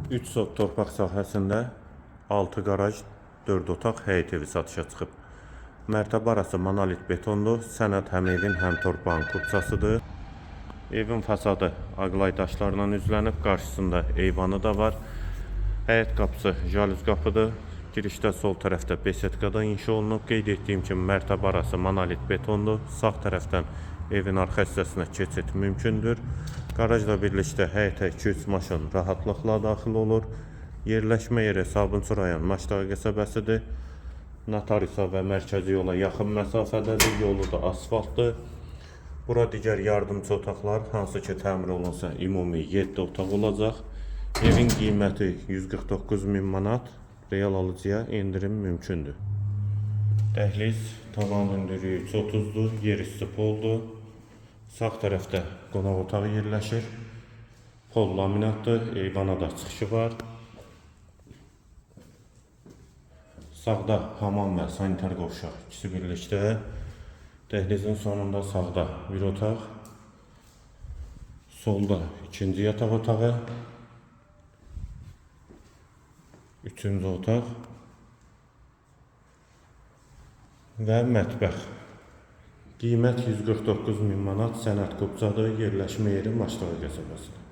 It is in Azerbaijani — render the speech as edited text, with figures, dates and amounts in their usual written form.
3 sot torpaq sahəsində 6 qaraj, 4 otaq, həyət evi satışa çıxıb. Mərtəbə arası monolit betondur. Sənəd həm evin, həm torpağın kupçasıdır. Evin fasadı aqlay daşlarla üzlənib. Qarşısında eyvanı da var. Həyət qapısı jalüz qapıdır. Girişdə sol tərəfdə besetkada inşa olunub. Qeyd etdiyim kimi mərtəbə arası monolit betondur. Sağ tərəfdən evin arxa hissəsinə keçid mümkündür. Qarajla birlikdə həyətə 2-3 maşın rahatlıqla daxil olur. Yerləşmə yeri Sabunçu rayon Maçdağı qəsəbəsidir. Notariusa və mərkəzi yola yaxın məsafədədir. Yolu da asfaltdır. Bura digər yardımçı otaqlar, hansı ki təmir olunsa ümumi 7 otaq olacaq. Evin qiyməti 149.000 manat. Real alıcıya endirim mümkündür. Dəhliz tavan hündürlüyü 330-dur, yer üstü poldur. Sağ tərəfdə qonaq otağı yerləşir. Pol laminatdır, eyvana da çıxışı var. Sağda hamam və sanitar qovşaq ikisi birlikdə. Dəhlizin sonunda sağda bir otaq. Solda ikinci yataq otağı. Üçüncü otaq. Və mətbəx. Qiymət 149.000 manat, sənəd kupçadır, yerləşmə yeri Maçdağı qəsəbəsidir.